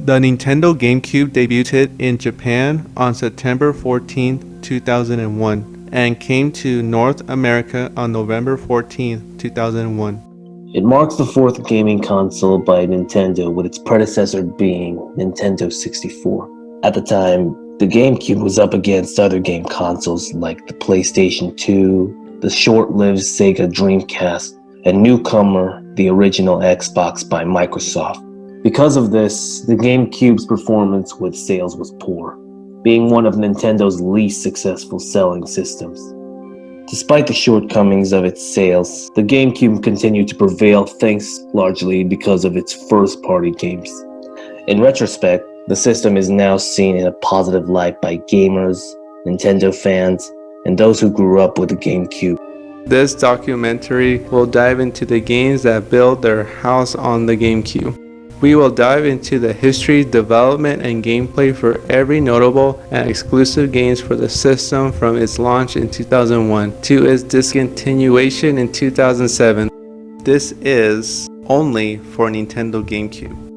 The Nintendo GameCube debuted in Japan on September 14, 2001, and came to North America on November 14, 2001. It marks the fourth gaming console by Nintendo, with its predecessor being Nintendo 64. At the time, the GameCube was up against other game consoles like the PlayStation 2, the short-lived Sega Dreamcast, and newcomer, the original Xbox by Microsoft. Because of this, the GameCube's performance with sales was poor, being one of Nintendo's least successful selling systems. Despite the shortcomings of its sales, the GameCube continued to prevail thanks largely because of its first-party games. In retrospect, the system is now seen in a positive light by gamers, Nintendo fans, and those who grew up with the GameCube. This documentary will dive into the games that built their house on the GameCube. We will dive into the history, development, and gameplay for every notable and exclusive games for the system from its launch in 2001 to its discontinuation in 2007. This is only for Nintendo GameCube.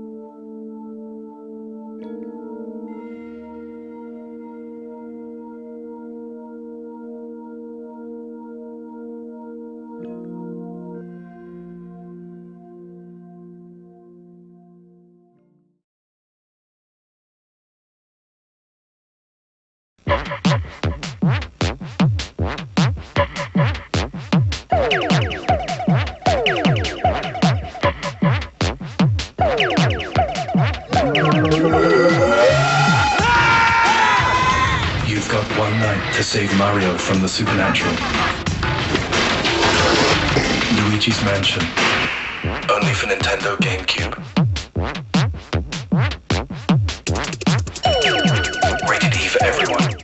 You've got one night to save Mario from the supernatural. Luigi's Mansion. Only for Nintendo GameCube. Rated E for everyone.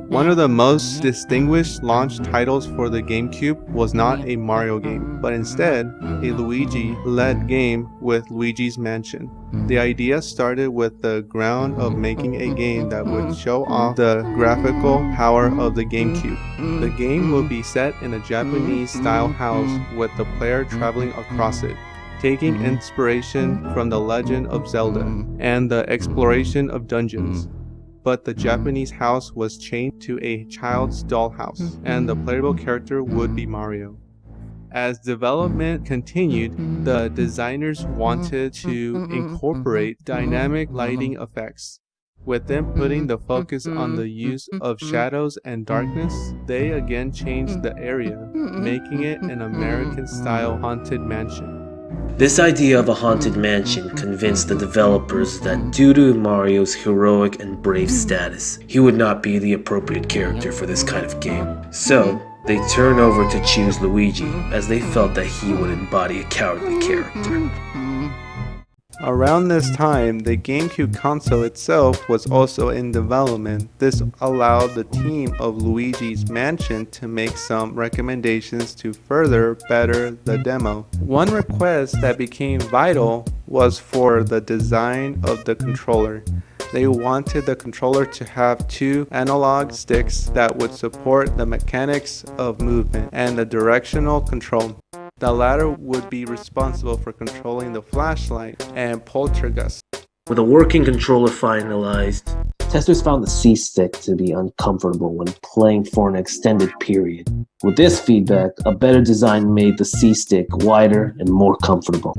One of the most distinguished launch titles for the GameCube was not a Mario game, but instead a Luigi-led game with Luigi's Mansion. The idea started with the ground of making a game that would show off the graphical power of the GameCube. The game would be set in a Japanese-style house with the player traveling across it, taking inspiration from The Legend of Zelda and the exploration of dungeons. But the Japanese house was changed to a child's dollhouse, and the playable character would be Mario. As development continued, the designers wanted to incorporate dynamic lighting effects. With them putting the focus on the use of shadows and darkness, they again changed the area, making it an American-style haunted mansion. This idea of a haunted mansion convinced the developers that due to Mario's heroic and brave status, he would not be the appropriate character for this kind of game. So, they turned over to choose Luigi, as they felt that he would embody a cowardly character. Around this time, the GameCube console itself was also in development. This allowed the team of Luigi's Mansion to make some recommendations to further better the demo. One request that became vital was for the design of the controller. They wanted the controller to have two analog sticks that would support the mechanics of movement and the directional control. The latter would be responsible for controlling the flashlight and poltergeist. With a working controller finalized, testers found the C-stick to be uncomfortable when playing for an extended period. With this feedback, a better design made the C-stick wider and more comfortable.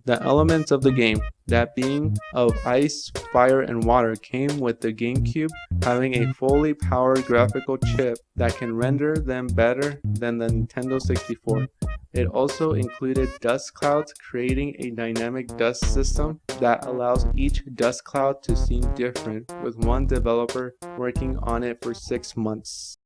The elements of the game, that being of ice, fire, and water, came with the GameCube having a fully powered graphical chip that can render them better than the Nintendo 64. It also included dust clouds, creating a dynamic dust system that allows each dust cloud to seem different, with one developer working on it for 6 months.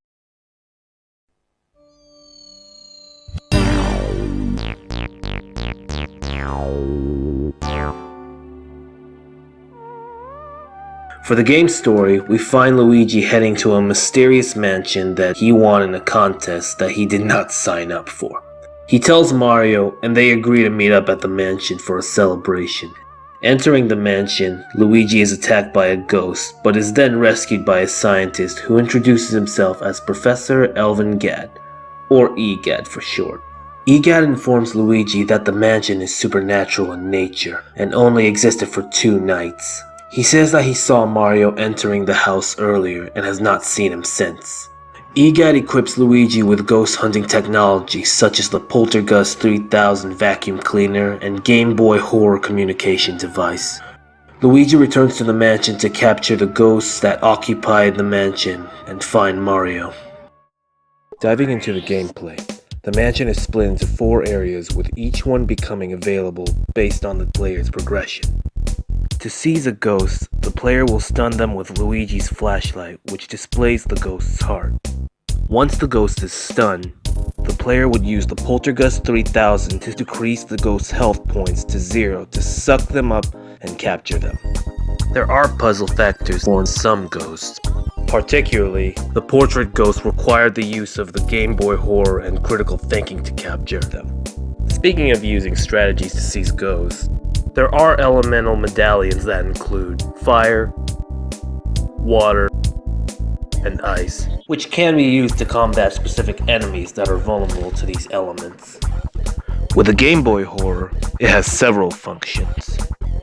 For the game's story, we find Luigi heading to a mysterious mansion that he won in a contest that he did not sign up for. He tells Mario, and they agree to meet up at the mansion for a celebration. Entering the mansion, Luigi is attacked by a ghost, but is then rescued by a scientist who introduces himself as Professor Elvin Gad, or EGAD for short. EGAD informs Luigi that the mansion is supernatural in nature, and only existed for 2 nights. He says that he saw Mario entering the house earlier and has not seen him since. EGAD equips Luigi with ghost hunting technology such as the Poltergust 3000 vacuum cleaner and Game Boy horror communication device. Luigi returns to the mansion to capture the ghosts that occupied the mansion and find Mario. Diving into the gameplay, the mansion is split into 4 areas with each one becoming available based on the player's progression. To seize a ghost, the player will stun them with Luigi's flashlight, which displays the ghost's heart. Once the ghost is stunned, the player would use the Poltergust 3000 to decrease the ghost's health points to 0 to suck them up and capture them. There are puzzle factors for some ghosts. Particularly, the portrait ghost required the use of the Game Boy horror and critical thinking to capture them. Speaking of using strategies to seize ghosts, there are elemental medallions that include fire, water, and ice, which can be used to combat specific enemies that are vulnerable to these elements. With the Game Boy horror, it has several functions.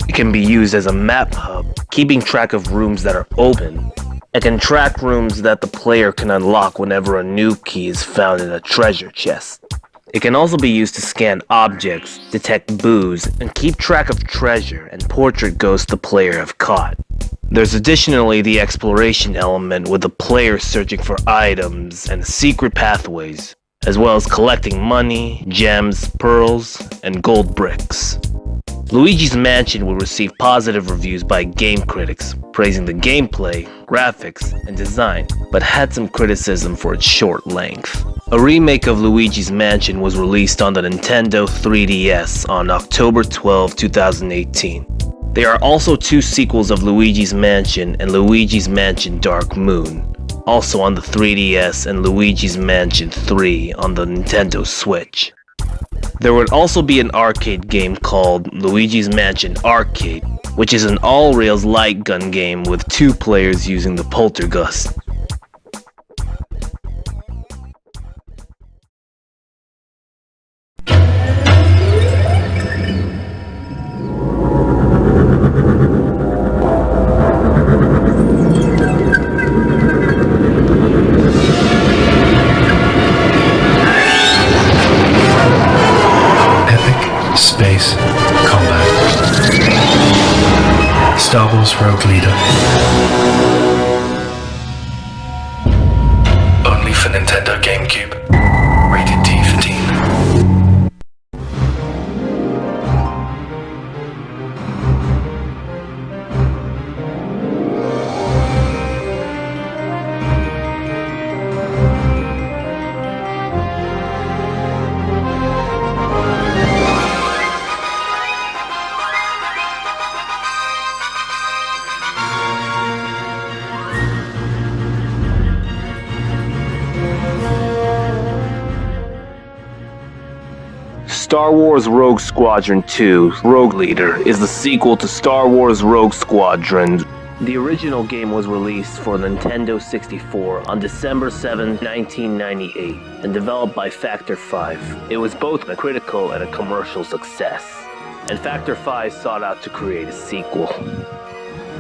It can be used as a map hub, keeping track of rooms that are open. It can track rooms that the player can unlock whenever a new key is found in a treasure chest. It can also be used to scan objects, detect boos, and keep track of treasure and portrait ghosts the player have caught. There's additionally the exploration element with the player searching for items and secret pathways, as well as collecting money, gems, pearls, and gold bricks. Luigi's Mansion will receive positive reviews by game critics, praising the gameplay, graphics, and design, but had some criticism for its short length. A remake of Luigi's Mansion was released on the Nintendo 3DS on October 12, 2018. There are also 2 sequels of Luigi's Mansion and Luigi's Mansion Dark Moon, also on the 3DS, and Luigi's Mansion 3 on the Nintendo Switch. There would also be an arcade game called Luigi's Mansion Arcade, which is an all-rails light gun game with 2 players using the Poltergust. Space Combat. Star Wars Rogue Leader. Only for Nintendo GameCube. Rated T for teen. Star Wars Rogue Squadron 2 Rogue Leader is the sequel to Star Wars Rogue Squadron. The original game was released for Nintendo 64 on December 7, 1998, and developed by Factor 5. It was both a critical and a commercial success, and Factor 5 sought out to create a sequel.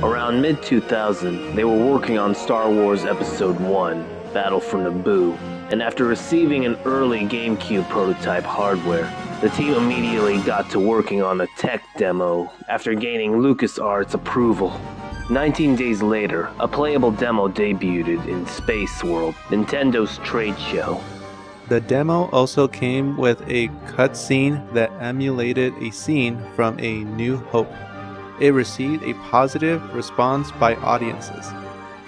Around mid-2000, they were working on Star Wars Episode 1, Battle for Naboo, and after receiving an early GameCube prototype hardware, the team immediately got to working on a tech demo after gaining LucasArts approval. 19 days later, a playable demo debuted in Space World, Nintendo's trade show. The demo also came with a cutscene that emulated a scene from A New Hope. It received a positive response by audiences.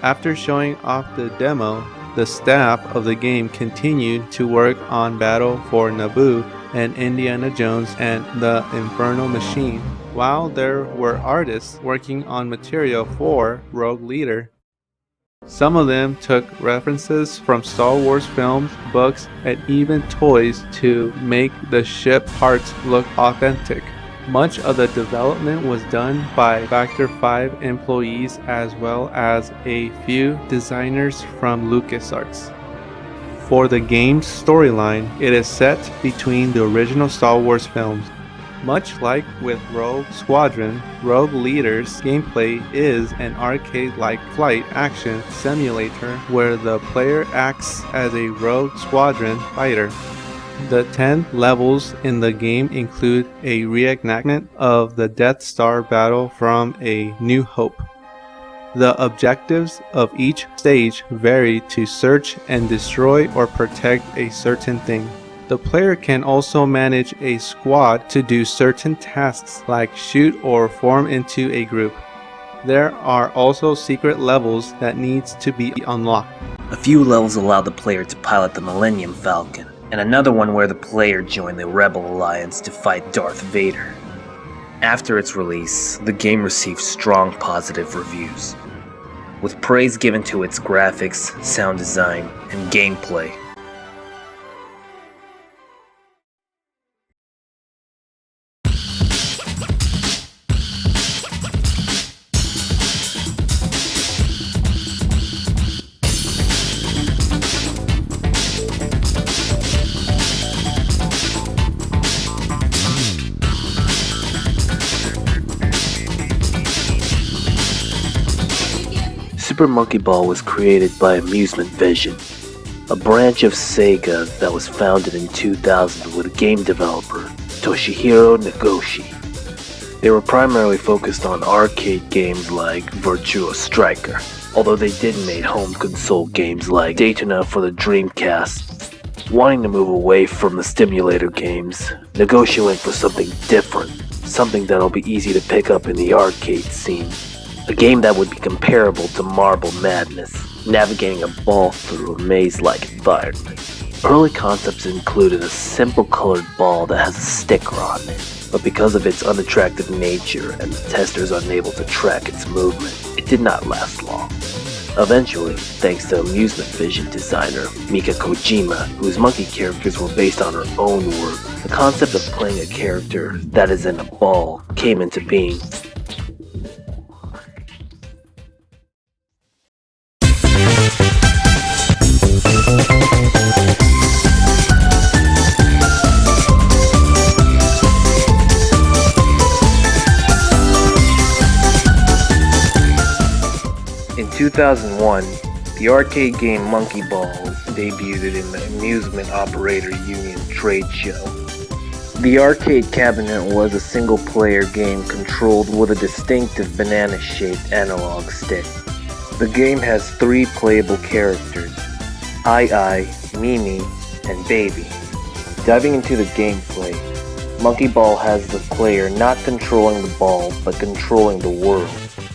After showing off the demo, the staff of the game continued to work on Battle for Naboo and Indiana Jones and the Infernal Machine, while there were artists working on material for Rogue Leader. Some of them took references from Star Wars films, books, and even toys to make the ship parts look authentic. Much of the development was done by Factor 5 employees as well as a few designers from LucasArts. For the game's storyline, it is set between the original Star Wars films. Much like with Rogue Squadron, Rogue Leader's gameplay is an arcade-like flight action simulator where the player acts as a Rogue Squadron fighter. The 10 levels in the game include a reenactment of the Death Star battle from A New Hope. The objectives of each stage vary to search and destroy or protect a certain thing. The player can also manage a squad to do certain tasks like shoot or form into a group. There are also secret levels that needs to be unlocked. A few levels allow the player to pilot the Millennium Falcon, and another one where the player joined the Rebel Alliance to fight Darth Vader. After its release, the game received strong positive reviews, with praise given to its graphics, sound design, and gameplay. Super Monkey Ball was created by Amusement Vision, a branch of Sega that was founded in 2000 with game developer Toshihiro Nagoshi. They were primarily focused on arcade games like Virtua Striker, although they did make home console games like Daytona for the Dreamcast. Wanting to move away from the stimulator games, Nagoshi went for something different, something that'll be easy to pick up in the arcade scene. A game that would be comparable to Marble Madness, navigating a ball through a maze-like environment. Early concepts included a simple colored ball that has a sticker on it, but because of its unattractive nature and the testers unable to track its movement, it did not last long. Eventually, thanks to Amusement Vision designer Mika Kojima, whose monkey characters were based on her own work, the concept of playing a character that is in a ball came into being. In 2001, the arcade game Monkey Ball debuted in the Amusement Operator Union trade show. The arcade cabinet was a single-player game controlled with a distinctive banana-shaped analog stick. The game has 3 playable characters, I, Mimi, and Baby. Diving into the gameplay, Monkey Ball has the player not controlling the ball, but controlling the world.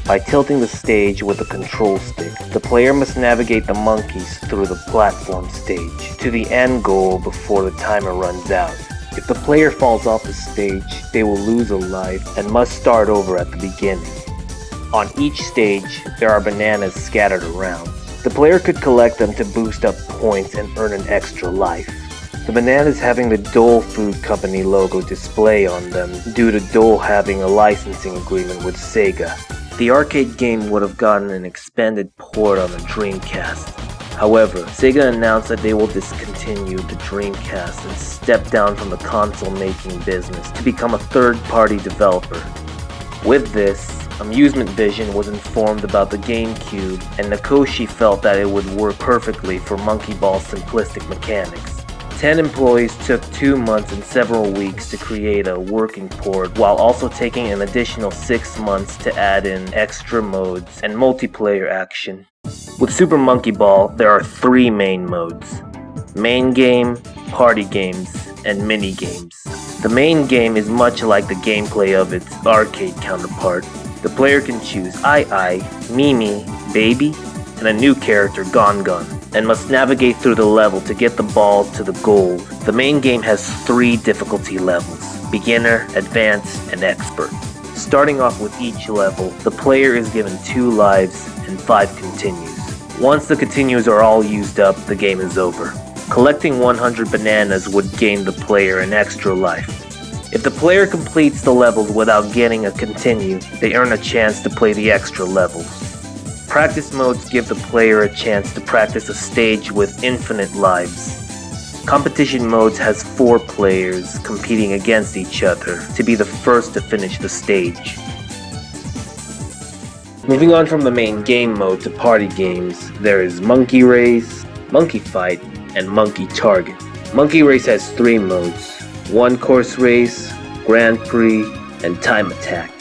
By tilting the stage with the control stick, the player must navigate the monkeys through the platform stage to the end goal before the timer runs out. If the player falls off the stage, they will lose a life and must start over at the beginning. On each stage, there are bananas scattered around. The player could collect them to boost up points and earn an extra life. The bananas having the Dole Food Company logo display on them due to Dole having a licensing agreement with Sega. The arcade game would have gotten an expanded port on the Dreamcast. However, Sega announced that they will discontinue the Dreamcast and step down from the console-making business to become a third-party developer. With this, Amusement Vision was informed about the GameCube, and Nagoshi felt that it would work perfectly for Monkey Ball's simplistic mechanics. 10 employees took 2 months and several weeks to create a working port, while also taking an additional 6 months to add in extra modes and multiplayer action. With Super Monkey Ball, there are 3 main modes: main game, party games, and mini games. The main game is much like the gameplay of its arcade counterpart. The player can choose I, Mimi, Baby, and a new character, Gon Gon, and must navigate through the level to get the ball to the goal. The main game has 3 difficulty levels: beginner, advanced, and expert. Starting off with each level, the player is given 2 lives and 5 continues. Once the continues are all used up, the game is over. Collecting 100 bananas would gain the player an extra life. If the player completes the levels without getting a continue, they earn a chance to play the extra levels. Practice modes give the player a chance to practice a stage with infinite lives. Competition modes has 4 players competing against each other to be the first to finish the stage. Moving on from the main game mode to party games, there is Monkey Race, Monkey Fight, and Monkey Target. Monkey Race has 3 modes: 1 course race, Grand Prix, and Time Attack.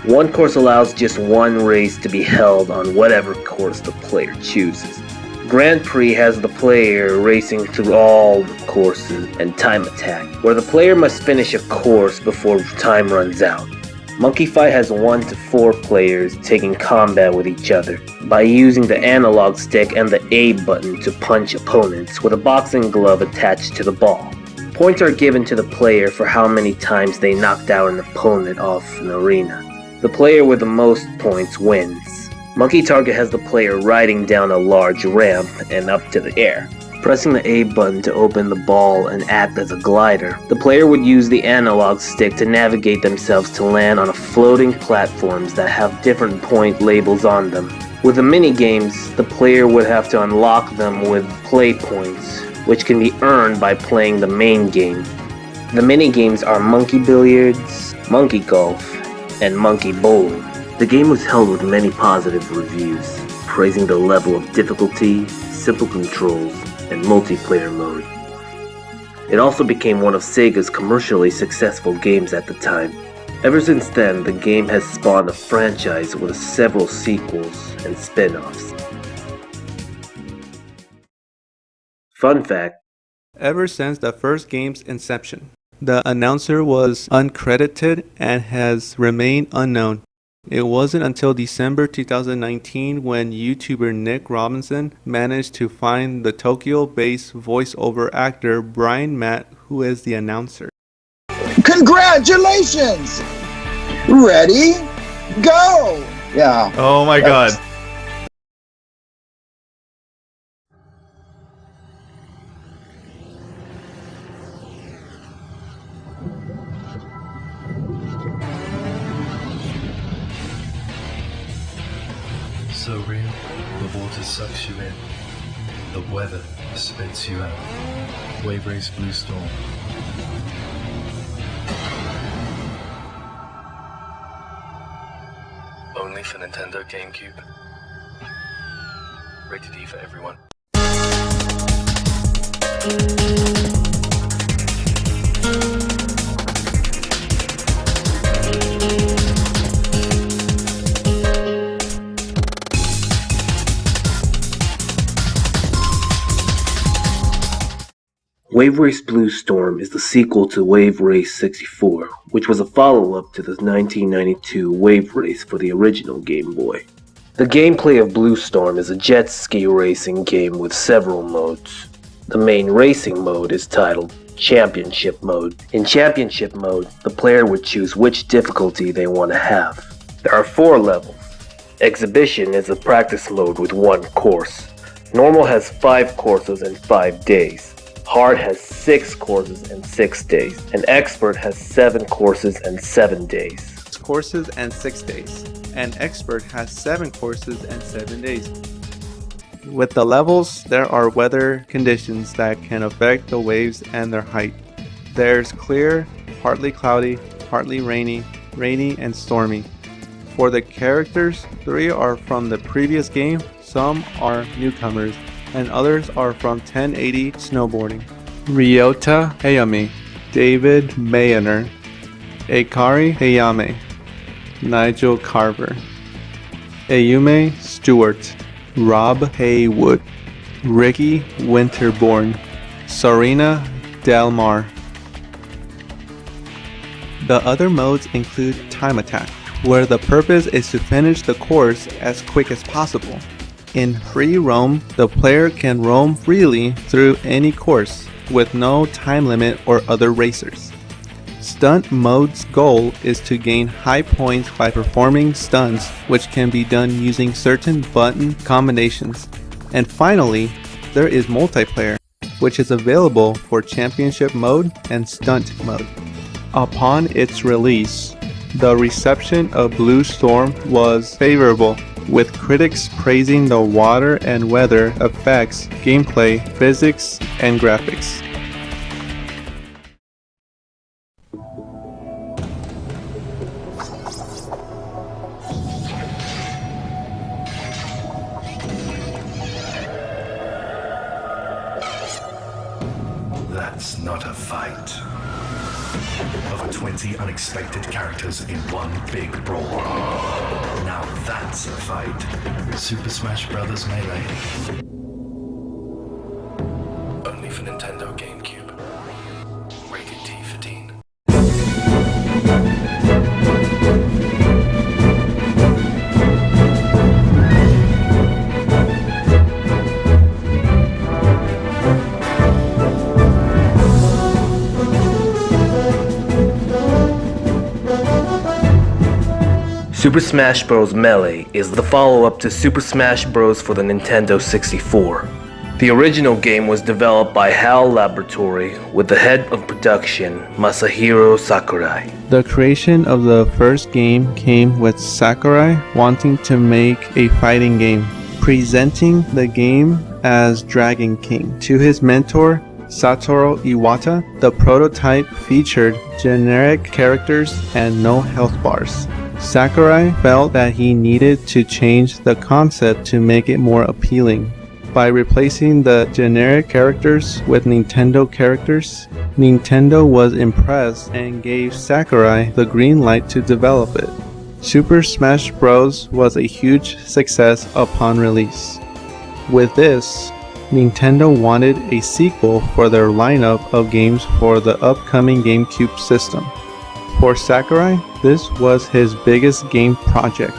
1 course allows just 1 race to be held on whatever course the player chooses. Grand Prix has the player racing through all the courses, and Time Attack, where the player must finish a course before time runs out. Monkey Fight has 1 to 4 players taking combat with each other by using the analog stick and the A button to punch opponents with a boxing glove attached to the ball. Points are given to the player for how many times they knocked out an opponent off an arena. The player with the most points wins. Monkey Target has the player riding down a large ramp and up to the air. Pressing the A button to open the ball and act as a glider, the player would use the analog stick to navigate themselves to land on floating platforms that have different point labels on them. With the mini-games, the player would have to unlock them with play points, which can be earned by playing the main game. The mini-games are Monkey Billiards, Monkey Golf, and Monkey Bowling. The game was held with many positive reviews, praising the level of difficulty, simple controls, and multiplayer mode. It also became one of Sega's commercially successful games at the time. Ever since then, the game has spawned a franchise with several sequels and spin-offs. Fun fact: Ever since the first game's inception, the announcer was uncredited and has remained unknown. It wasn't until December 2019 when YouTuber Nick Robinson managed to find the Tokyo-based voiceover actor Brian Matt, who is the announcer. Congratulations! Ready? Go! Yeah. Oh my god. So real, the water sucks you in. The weather spits you out. Wave Race Blue Storm. Only for Nintendo GameCube. Rated E for everyone. Wave Race Blue Storm is the sequel to Wave Race 64, which was a follow-up to the 1992 Wave Race for the original Game Boy. The gameplay of Blue Storm is a jet ski racing game with several modes. The main racing mode is titled Championship Mode. In Championship Mode, the player would choose which difficulty they want to have. There are 4 levels. Exhibition is a practice mode with 1 course. Normal has 5 courses and 5 days. Hard has 6 courses and 6 days, and Expert has 7 courses and 7 days. Courses and 6 days, and Expert has 7 courses and 7 days. With the levels, there are weather conditions that can affect the waves and their height. There's clear, partly cloudy, partly rainy, rainy, and stormy. For the characters, 3 are from the previous game, some are newcomers, and others are from 1080 snowboarding. Ryota Hayami, David Mayer, Akari Hayame, Nigel Carver, Ayume Stewart, Rob Haywood, Ricky Winterborn, Sarina Delmar. The other modes include Time Attack, where the purpose is to finish the course as quick as possible. In Free Roam, the player can roam freely through any course, with no time limit or other racers. Stunt mode's goal is to gain high points by performing stunts, which can be done using certain button combinations, And finally, there is multiplayer, which is available for championship mode and stunt mode. Upon its release, the reception of Blue Storm was favorable, with critics praising the water and weather effects, gameplay, physics, and graphics. That's not a fight. Over 20 unexpected characters in one big brawl. Now that's a fight. Super Smash Bros. Melee. Only for Nintendo GameCube. Rated T for teen. Super Smash Bros. Melee is the follow-up to Super Smash Bros. For the Nintendo 64. The original game was developed by HAL Laboratory with the head of production, Masahiro Sakurai. The creation of the first game came with Sakurai wanting to make a fighting game, presenting the game as Dragon King. To his mentor, Satoru Iwata, the prototype featured generic characters and no health bars. Sakurai felt that he needed to change the concept to make it more appealing. By replacing the generic characters with Nintendo characters, Nintendo was impressed and gave Sakurai the green light to develop it. Super Smash Bros. Was a huge success upon release. With this, Nintendo wanted a sequel for their lineup of games for the upcoming GameCube system. For Sakurai, this was his biggest game project.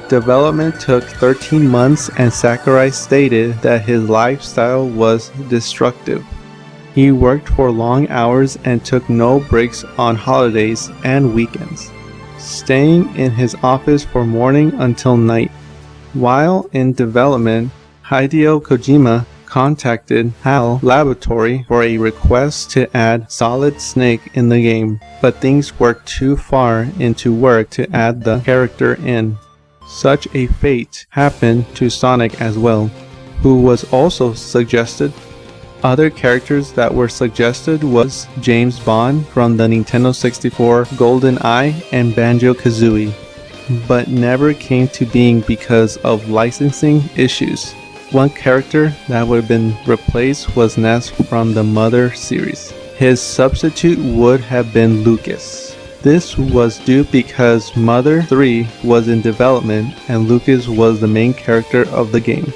Development took 13 months and Sakurai stated that his lifestyle was destructive. He worked for long hours and took no breaks on holidays and weekends, staying in his office from morning until night. While in development, Hideo Kojima contacted HAL Laboratory for a request to add Solid Snake in the game, but things worked too far into work to add the character in. Such a fate happened to Sonic as well, who was also suggested. Other characters that were suggested was James Bond from the Nintendo 64, GoldenEye, and Banjo-Kazooie, but never came to being because of licensing issues. One character that would have been replaced was Ness from the Mother series. His substitute would have been Lucas. This was due because Mother 3 was in development and Lucas was the main character of the game.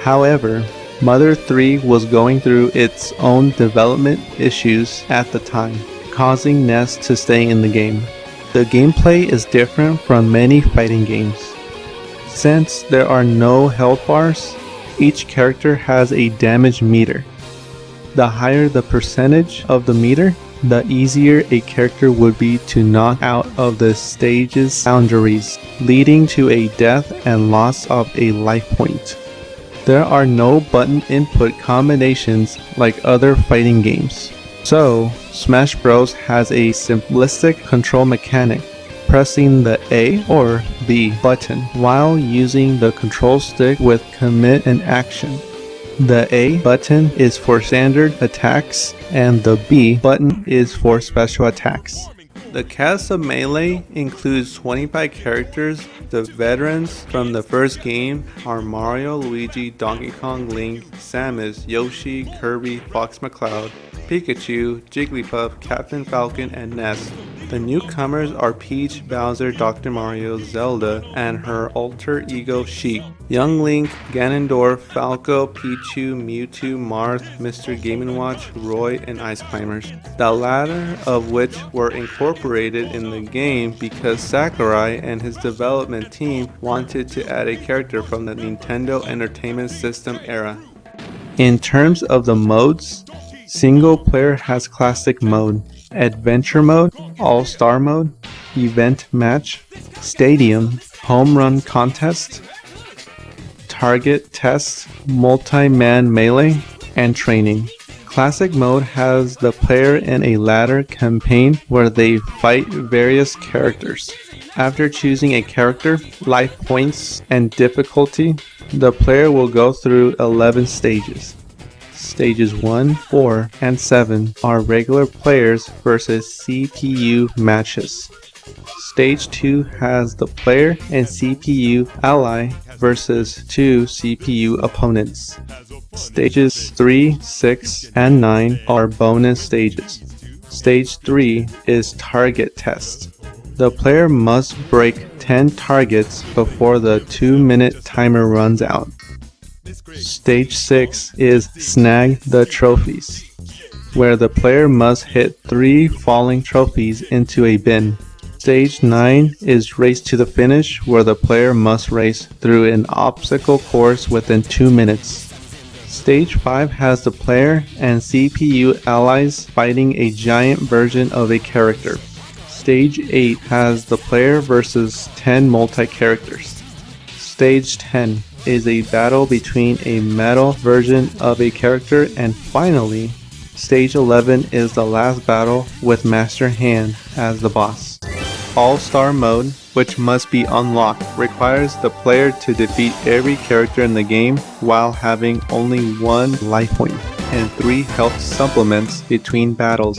However, Mother 3 was going through its own development issues at the time, causing Ness to stay in the game. The gameplay is different from many fighting games. Since there are no health bars, each character has a damage meter. The higher the percentage of the meter, the easier a character would be to knock out of the stage's boundaries, leading to a death and loss of a life point. There are no button input combinations like other fighting games, so Smash Bros. Has a simplistic control mechanic, pressing the A or B button while using the control stick with commit and action. The A button is for standard attacks and the B button is for special attacks. The cast of Melee includes 25 characters. The veterans from the first game are Mario, Luigi, Donkey Kong, Link, Samus, Yoshi, Kirby, Fox McCloud, Pikachu, Jigglypuff, Captain Falcon, and Ness. The newcomers are Peach, Bowser, Dr. Mario, Zelda, and her alter ego Sheik. Young Link, Ganondorf, Falco, Pichu, Mewtwo, Marth, Mr. Game & Watch, Roy, and Ice Climbers. The latter of which were incorporated in the game because Sakurai and his development team wanted to add a character from the Nintendo Entertainment System era. In terms of the modes, single player has classic mode, adventure mode, all-star mode, event match, stadium, home run contest, target test, multi-man melee, and training. Classic mode has the player in a ladder campaign where they fight various characters. After choosing a character, life points, and difficulty, the player will go through 11 stages. Stages 1, 4, and 7 are regular players versus CPU matches. Stage 2 has the player and CPU ally versus 2 CPU opponents. Stages 3, 6, and 9 are bonus stages. Stage 3 is target test. The player must break 10 targets before the 2-minute timer runs out. Stage 6 is snag the trophies, where the player must hit 3 falling trophies into a bin. Stage 9 is race to the finish, where the player must race through an obstacle course within 2 minutes. Stage 5 has the player and CPU allies fighting a giant version of a character. Stage 8 has the player versus 10 multi-characters. Stage 10 is a battle between a metal version of a character, and finally, Stage 11 is the last battle with Master Hand as the boss. All-Star mode, which must be unlocked, requires the player to defeat every character in the game while having only 1 life point and 3 health supplements between battles.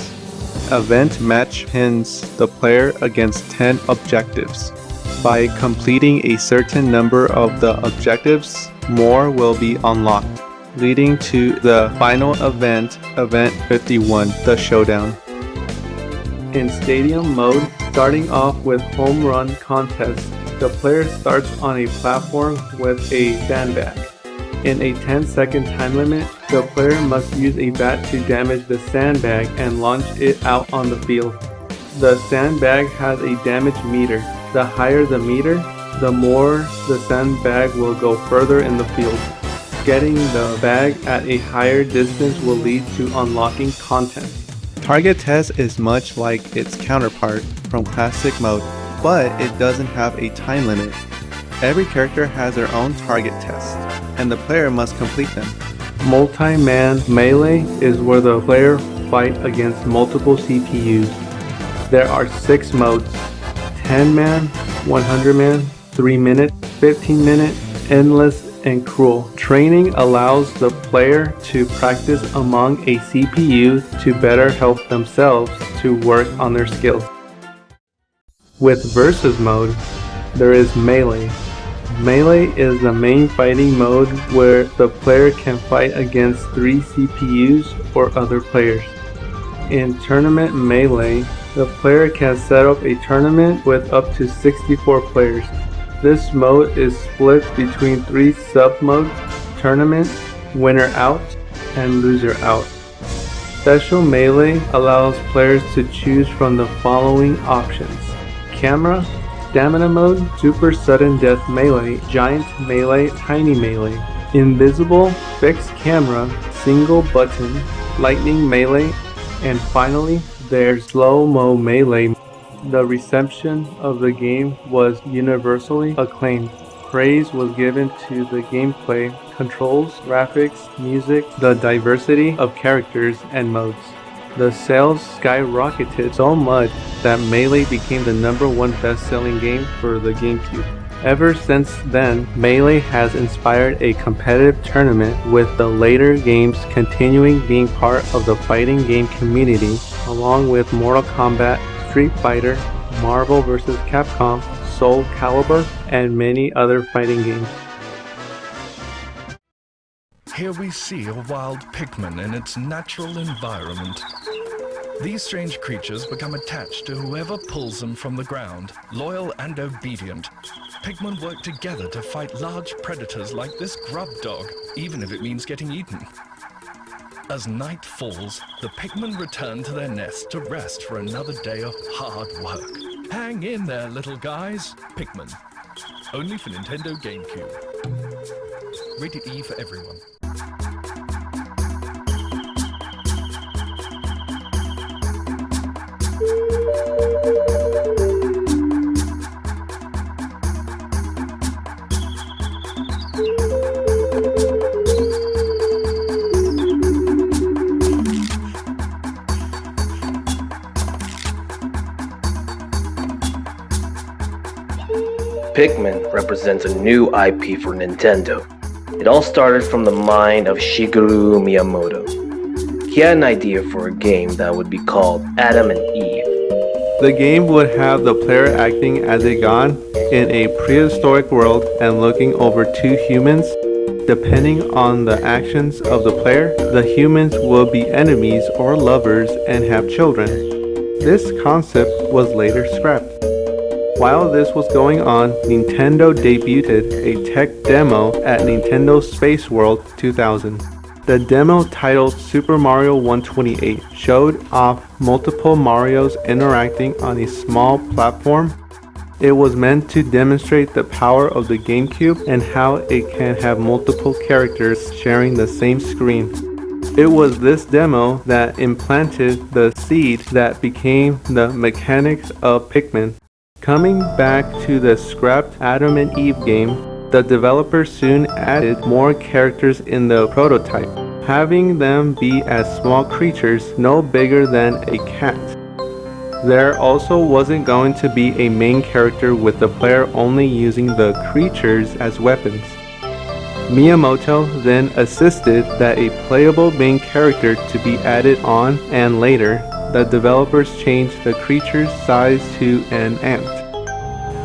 Event match pins the player against 10 objectives. By completing a certain number of the objectives, more will be unlocked, leading to the final event, Event 51, the Showdown. In Stadium mode, starting off with Home Run Contest, the player starts on a platform with a sandbag. In a 10-second time limit, the player must use a bat to damage the sandbag and launch it out on the field. The sandbag has a damage meter. The higher the meter, the more the sandbag will go further in the field. Getting the bag at a higher distance will lead to unlocking content. Target test is much like its counterpart from classic mode, but it doesn't have a time limit. Every character has their own target test, and the player must complete them. Multi-man melee is where the player fight against multiple CPUs. There are 6 modes: 10-man, 100-man, 3-minute, 15-minute, endless, and cruel. Training allows the player to practice among a CPU to better help themselves to work on their skills. With versus mode, there is melee. Melee is the main fighting mode where the player can fight against 3 CPUs or other players. In tournament melee, the player can set up a tournament with up to 64 players. This mode is split between 3 sub-modes: tournament, winner out, and loser out. Special melee allows players to choose from the following options: camera, stamina mode, super sudden death melee, giant melee, tiny melee, invisible, fixed camera, single button, lightning melee, and finally there's Slo-Mo melee. The reception of the game was universally acclaimed. Praise was given to the gameplay, controls, graphics, music, the diversity of characters and modes. The sales skyrocketed so much that Melee became the #1 best-selling game for the GameCube. Ever since then, Melee has inspired a competitive tournament, with the later games continuing being part of the fighting game community, along with Mortal Kombat, Street Fighter, Marvel vs. Capcom, Soul Calibur, and many other fighting games. Here we see a wild Pikmin in its natural environment. These strange creatures become attached to whoever pulls them from the ground, loyal and obedient. Pikmin work together to fight large predators like this grub dog, even if it means getting eaten. As night falls, the Pikmin return to their nest to rest for another day of hard work. Hang in there, little guys. Pikmin. Only for Nintendo GameCube. Rated E for everyone. Pikmin represents a new IP for Nintendo. It all started from the mind of Shigeru Miyamoto. He had an idea for a game that would be called Adam and Eve. The game would have the player acting as a god in a prehistoric world and looking over two humans. Depending on the actions of the player, the humans will be enemies or lovers and have children. This concept was later scrapped. While this was going on, Nintendo debuted a tech demo at Nintendo Space World 2000. The demo, titled Super Mario 128, showed off multiple Marios interacting on a small platform. It was meant to demonstrate the power of the GameCube and how it can have multiple characters sharing the same screen. It was this demo that implanted the seed that became the mechanics of Pikmin. Coming back to the scrapped Adam and Eve game, the developers soon added more characters in the prototype, having them be as small creatures no bigger than a cat. There also wasn't going to be a main character with the player only using the creatures as weapons. Miyamoto then assisted that a playable main character to be added on, and later, the developers changed the creature's size to an ant.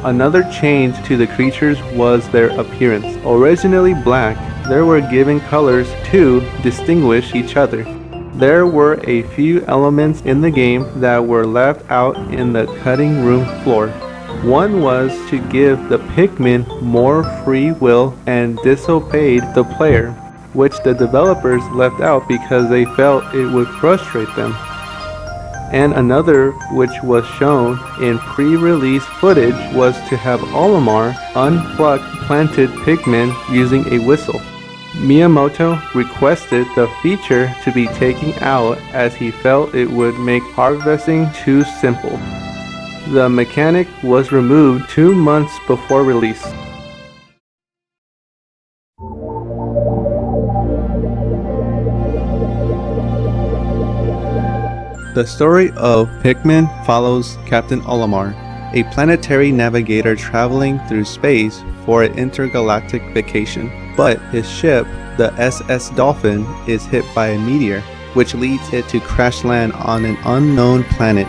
Another change to the creatures was their appearance. Originally black, they were given colors to distinguish each other. There were a few elements in the game that were left out in the cutting room floor. One was to give the Pikmin more free will and disobeyed the player, which the developers left out because they felt it would frustrate them. And another, which was shown in pre-release footage, was to have Olimar unpluck planted Pikmin using a whistle. Miyamoto requested the feature to be taken out as he felt it would make harvesting too simple. The mechanic was removed 2 months before release. The story of Pikmin follows Captain Olimar, a planetary navigator traveling through space for an intergalactic vacation. But his ship, the SS Dolphin, is hit by a meteor, which leads it to crash land on an unknown planet.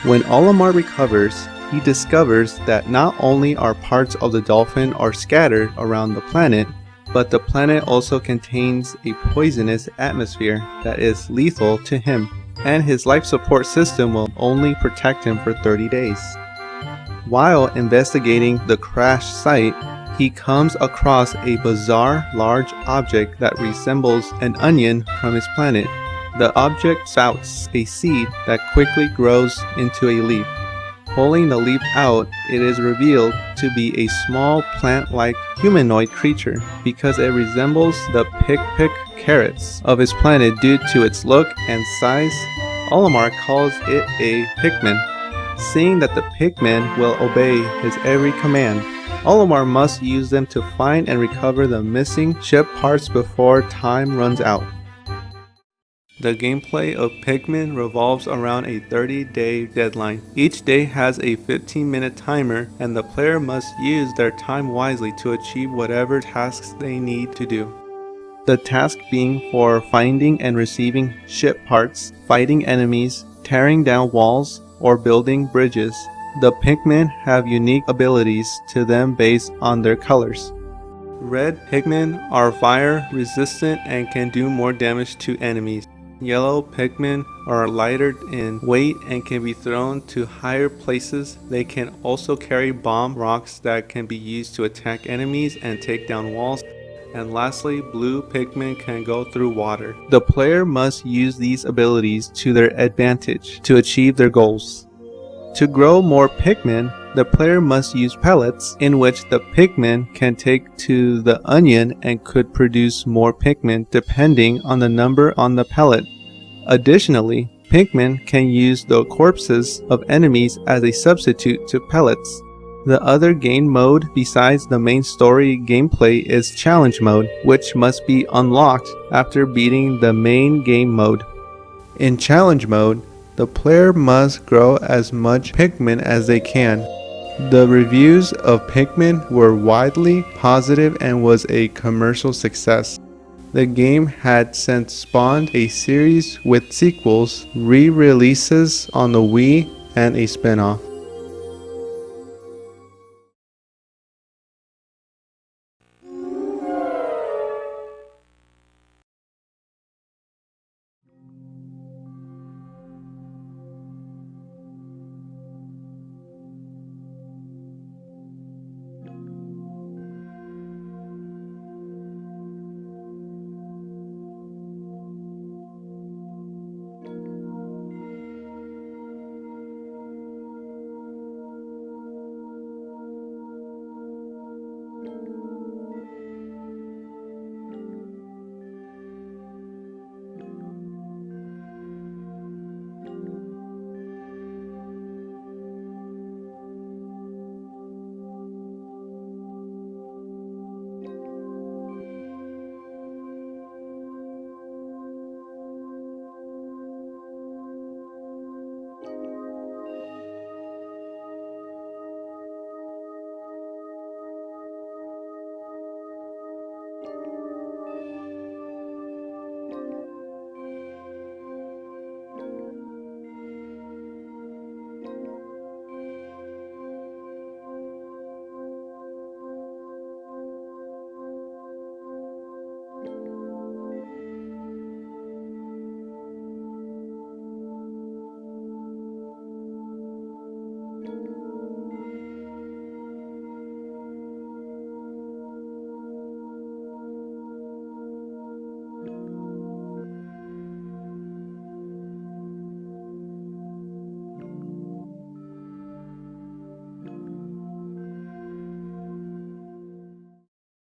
When Olimar recovers, he discovers that not only are parts of the dolphin are scattered around the planet, but the planet also contains a poisonous atmosphere that is lethal to him, and his life support system will only protect him for 30 days. While investigating the crash site, he comes across a bizarre large object that resembles an onion from his planet. The object spouts a seed that quickly grows into a leaf. Pulling the leaf out, it is revealed to be a small plant-like humanoid creature because it resembles the pick carrots of his planet due to its look and size. Olimar calls it a Pikmin. Seeing that the Pikmin will obey his every command, Olimar must use them to find and recover the missing ship parts before time runs out. The gameplay of Pikmin revolves around a 30-day deadline. Each day has a 15-minute timer, and the player must use their time wisely to achieve whatever tasks they need to do. The task being for finding and receiving ship parts, fighting enemies, tearing down walls, or building bridges. The Pikmin have unique abilities to them based on their colors. Red Pikmin are fire resistant and can do more damage to enemies. Yellow Pikmin are lighter in weight and can be thrown to higher places. They can also carry bomb rocks that can be used to attack enemies and take down walls. And lastly, blue Pikmin can go through water. The player must use these abilities to their advantage to achieve their goals. To grow more Pikmin, the player must use pellets in which the Pikmin can take to the onion and could produce more Pikmin depending on the number on the pellet. Additionally, Pikmin can use the corpses of enemies as a substitute to pellets. The other game mode besides the main story gameplay is challenge mode, which must be unlocked after beating the main game mode. In challenge mode, the player must grow as much Pikmin as they can. The reviews of Pikmin were widely positive and was a commercial success. The game had since spawned a series with sequels, re-releases on the Wii, and a spin-off.